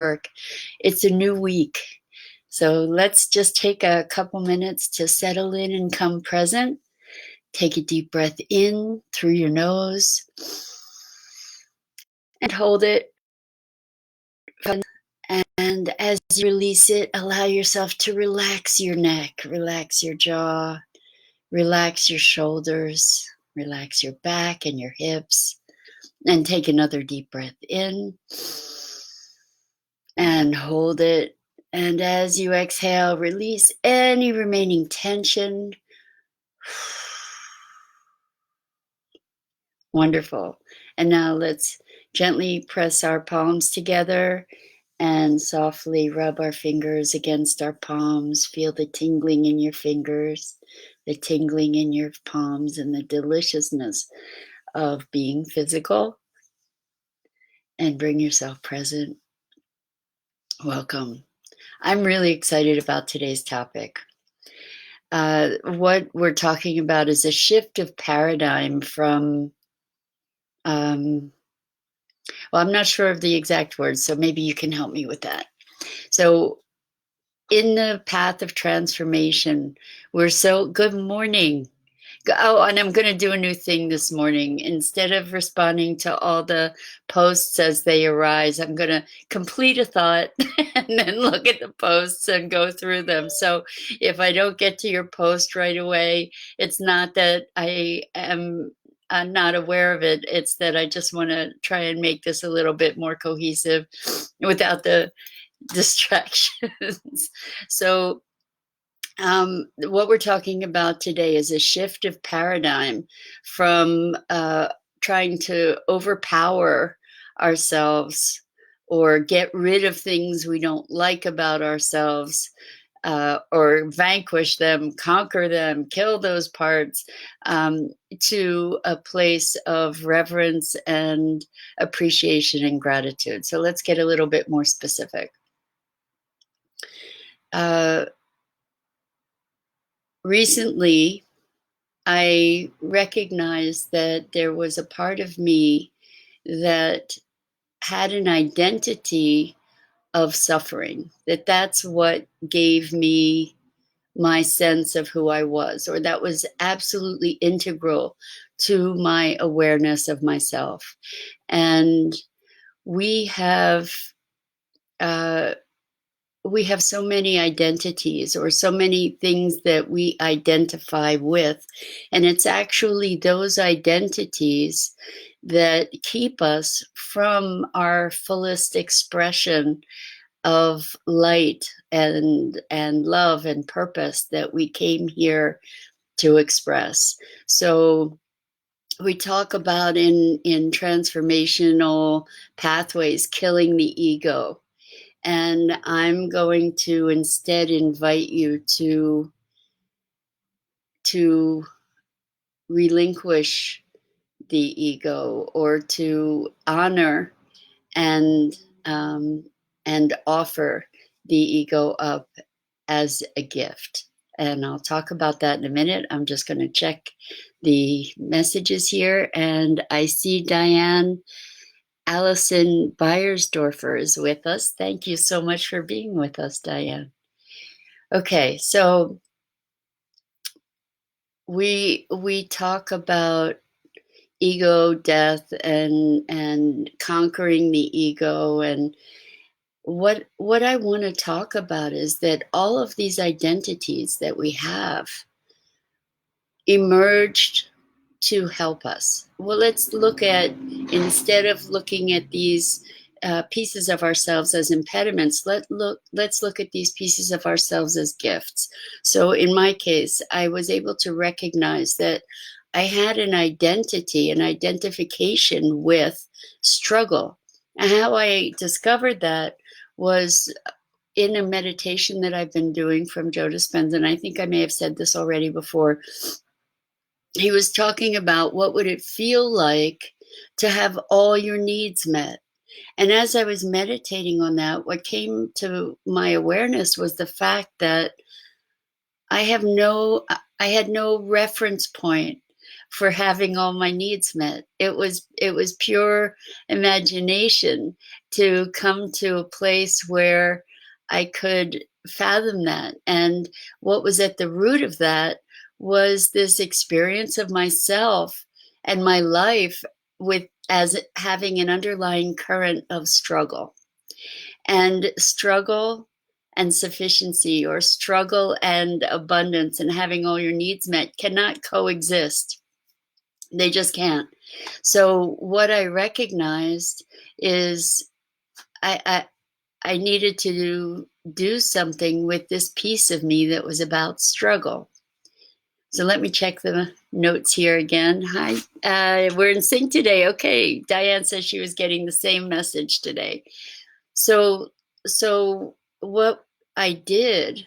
work. It's a new week. So let's just take a couple minutes to settle in and come present. Take a deep breath in through your nose and hold it. And as you release it, allow yourself to relax your neck, relax your jaw, relax your shoulders, relax your back and your hips. And take another deep breath in and hold it. And as you exhale, release any remaining tension. Wonderful. And now let's gently press our palms together and softly rub our fingers against our palms. Feel the tingling in your fingers, the tingling in your palms, and the deliciousness of being physical. And bring yourself present. Welcome. I'm really excited about today's topic. What we're talking about is a shift of paradigm from, well, I'm not sure of the exact words, so maybe you can help me with that. So in the path of transformation, good morning. Oh, and I'm going to do a new thing this morning. Instead of responding to all the posts as they arise, I'm going to complete a thought and then look at the posts and go through them. So if I don't get to your post right away, it's not that I'm not aware of it. It's that I just want to try and make this a little bit more cohesive without the distractions. So what we're talking about today is a shift of paradigm from trying to overpower ourselves or get rid of things we don't like about ourselves, or vanquish them, conquer them, kill those parts, to a place of reverence and appreciation and gratitude. So let's get a little bit more specific. Recently, I recognized that there was a part of me that had an identity of suffering, that's what gave me my sense of who I was, or that was absolutely integral to my awareness of myself. And we have so many identities or so many things that we identify with. And it's actually those identities that keep us from our fullest expression of light and love and purpose that we came here to express. So we talk about in transformational pathways, killing the ego. And I'm going to instead invite you to relinquish the ego, or to honor and offer the ego up as a gift. And I'll talk about that in a minute. I'm just going to check the messages here, and I see Diane Allison Beiersdorfer is with us. Thank you so much for being with us, Diane. Okay, so we talk about ego death and conquering the ego, and what I want to talk about is that all of these identities that we have emerged to help us. Well, let's look at, instead of looking at these pieces of ourselves as impediments, let's look at these pieces of ourselves as gifts. So in my case, I was able to recognize that I had an identity, an identification with struggle. And how I discovered that was in a meditation that I've been doing from Joe Dispenza. And I think I may have said this already before. He was talking about what would it feel like to have all your needs met. And as I was meditating on that, what came to my awareness was the fact that I had no reference point for having all my needs met. It was pure imagination to come to a place where I could fathom that. And what was at the root of that was this experience of myself and my life with as having an underlying current of struggle. And struggle and sufficiency, or struggle and abundance and having all your needs met, cannot coexist. They just can't. So what I recognized is I needed to do something with this piece of me that was about struggle. So let me check the notes here again. Hi, we're in sync today. Okay, Diane says she was getting the same message today. So what I did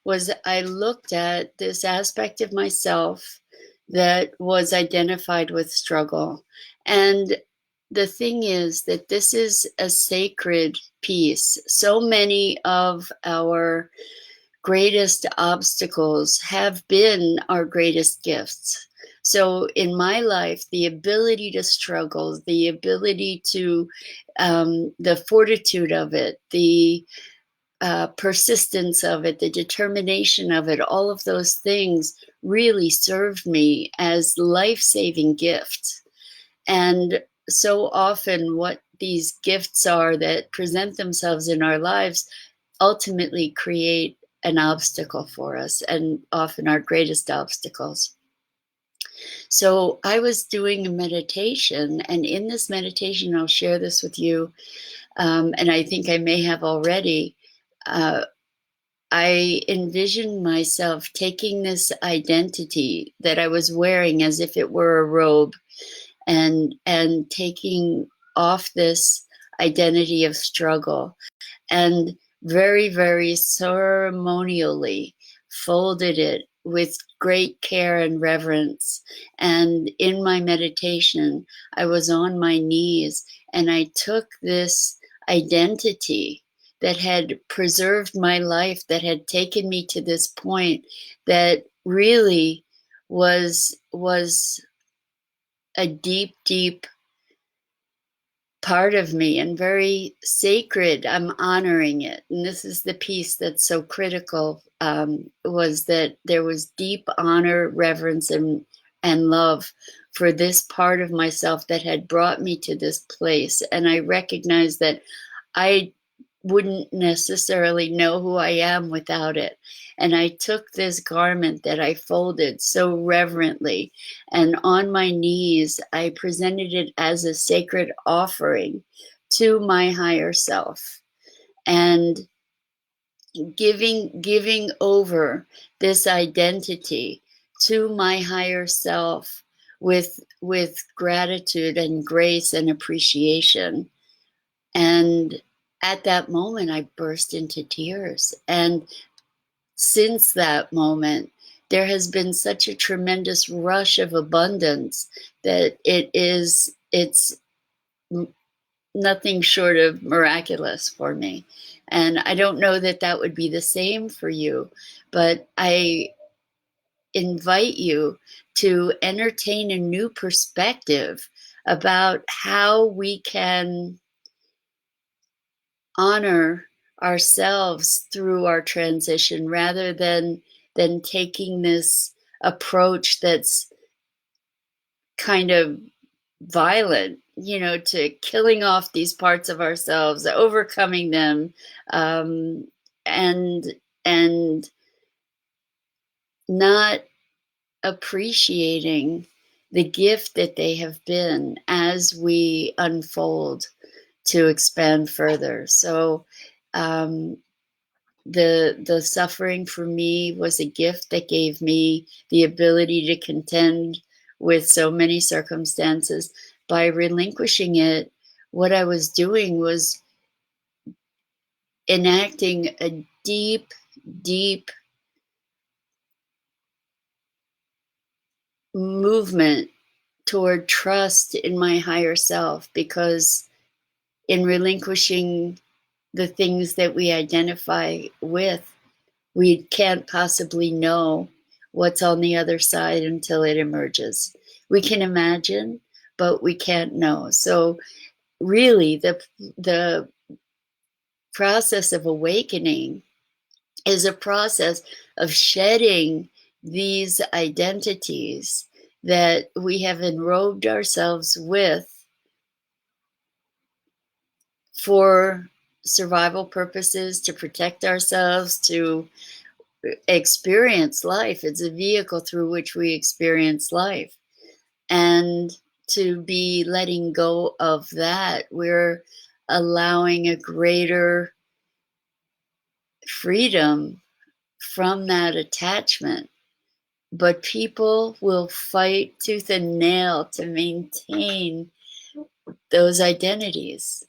was I looked at this aspect of myself that was identified with struggle. And the thing is that this is a sacred piece. So many of our greatest obstacles have been our greatest gifts. So in my life, the ability to struggle, the ability to, the fortitude of it, the persistence of it, the determination of it, all of those things really served me as life-saving gifts. And so often what these gifts are that present themselves in our lives ultimately create an obstacle for us, and often our greatest obstacles. So I was doing a meditation, and in this meditation, I'll share this with you, and I think I may have already. I envisioned myself taking this identity that I was wearing as if it were a robe, and taking off this identity of struggle, and very, very ceremonially folded it with great care and reverence. And in my meditation, I was on my knees, and I took this identity that had preserved my life, that had taken me to this point, that really was a deep, deep part of me and very sacred. I'm honoring it. And this is the piece that's so critical, was that there was deep honor, reverence, and love for this part of myself that had brought me to this place. And I recognized that I wouldn't necessarily know who I am without it. And I took this garment that I folded so reverently, and on my knees, I presented it as a sacred offering to my higher self, and giving over this identity to my higher self with gratitude and grace and appreciation. And at that moment, I burst into tears. And since that moment, there has been such a tremendous rush of abundance that it's nothing short of miraculous for me. And I don't know that that would be the same for you, but I invite you to entertain a new perspective about how we can honor ourselves through our transition, rather than taking this approach that's kind of violent, to killing off these parts of ourselves, overcoming them, and and not appreciating the gift that they have been as we unfold to expand further. So the suffering for me was a gift that gave me the ability to contend with so many circumstances. By relinquishing it, what I was doing was enacting a deep, deep movement toward trust in my higher self, because in relinquishing the things that we identify with, we can't possibly know what's on the other side until it emerges. We can imagine, but we can't know. So really, the process of awakening is a process of shedding these identities that we have enrobed ourselves with for survival purposes, to protect ourselves, to experience life. It's a vehicle through which we experience life. And to be letting go of that, we're allowing a greater freedom from that attachment. But people will fight tooth and nail to maintain those identities.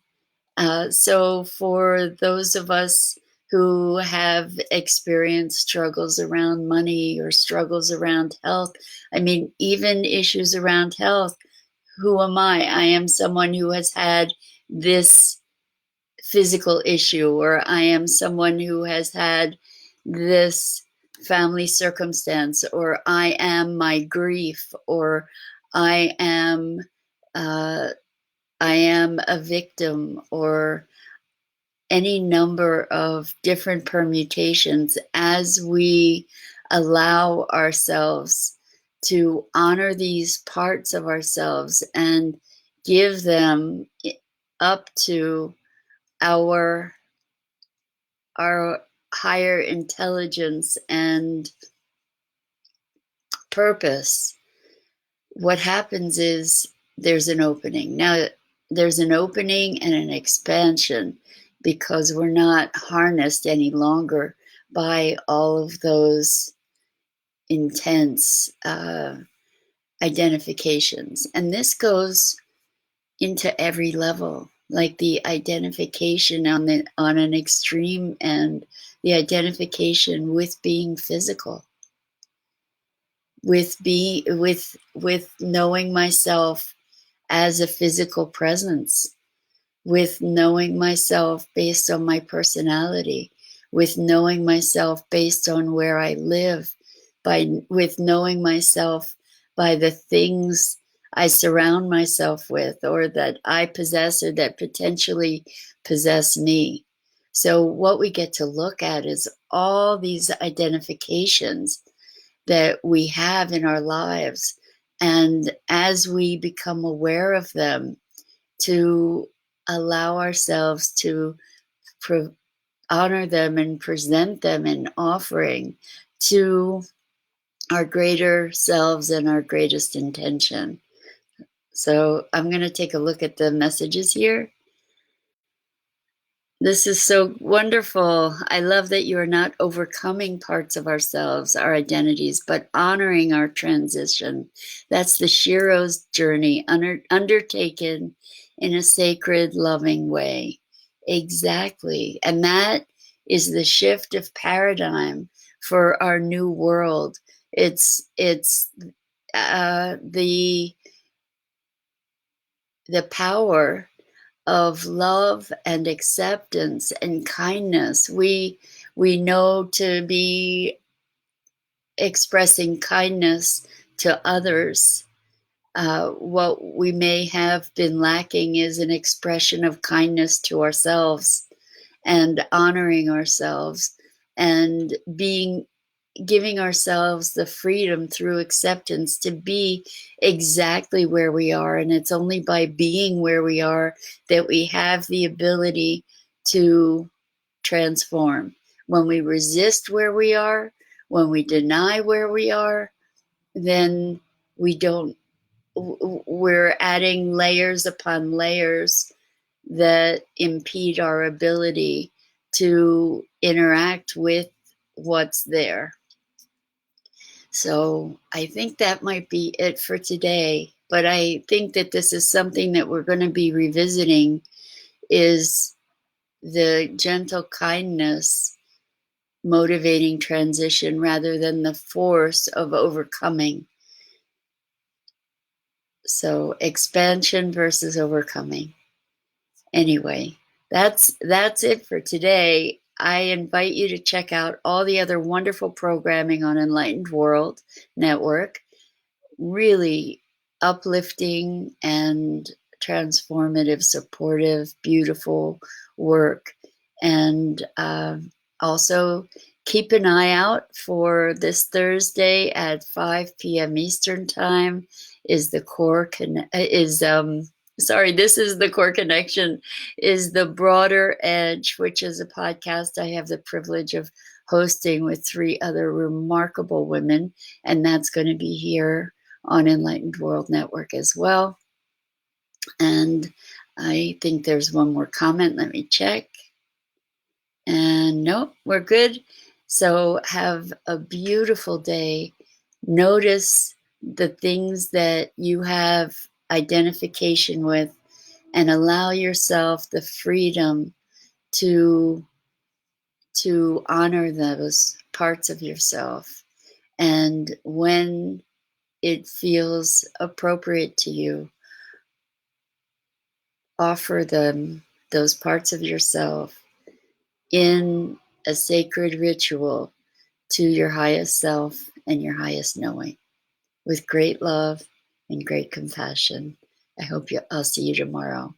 So for those of us who have experienced struggles around money or struggles around health, I mean, even issues around health, who am I? I am someone who has had this physical issue, or I am someone who has had this family circumstance, or I am my grief, or I am uh, I am a victim, or any number of different permutations. As we allow ourselves to honor these parts of ourselves and give them up to our our higher intelligence and purpose, what happens is there's an opening. Now, there's an opening and an expansion because we're not harnessed any longer by all of those intense identifications. And this goes into every level, like the identification on an extreme end, the identification with being physical, with knowing myself as a physical presence, with knowing myself based on my personality, with knowing myself based on where I live, with knowing myself by the things I surround myself with, or that I possess, or that potentially possess me. So what we get to look at is all these identifications that we have in our lives. And as we become aware of them, to allow ourselves to honor them and present them in offering to our greater selves and our greatest intention. So I'm going to take a look at the messages here. This is so wonderful. I love that you are not overcoming parts of ourselves, our identities, but honoring our transition. That's the Shiro's journey, undertaken in a sacred, loving way. Exactly. And that is the shift of paradigm for our new world. It's the power of love and acceptance and kindness. We know to be expressing kindness to others. What we may have been lacking is an expression of kindness to ourselves, and honoring ourselves, and giving ourselves the freedom through acceptance to be exactly where we are. And it's only by being where we are that we have the ability to transform. When we resist where we are, when we deny where we are, then we're adding layers upon layers that impede our ability to interact with what's there. So I think that might be it for today. But I think that this is something that we're going to be revisiting, is the gentle kindness motivating transition rather than the force of overcoming. So expansion versus overcoming. Anyway, that's it for today. I invite you to check out all the other wonderful programming on Enlightened World Network. Really uplifting and transformative, supportive, beautiful work. And also keep an eye out for this Thursday at 5 p.m. Eastern Time is the this is the Core Connection, is the Broader Edge, which is a podcast I have the privilege of hosting with 3 other remarkable women, and that's going to be here on Enlightened World Network as well. And I think there's one more comment. Let me check. And nope, we're good. So have a beautiful day. Notice the things that you have identification with and allow yourself the freedom to honor those parts of yourself. And when it feels appropriate to you, offer them, those parts of yourself, in a sacred ritual to your highest self and your highest knowing, with great love and great compassion. I'll see you tomorrow.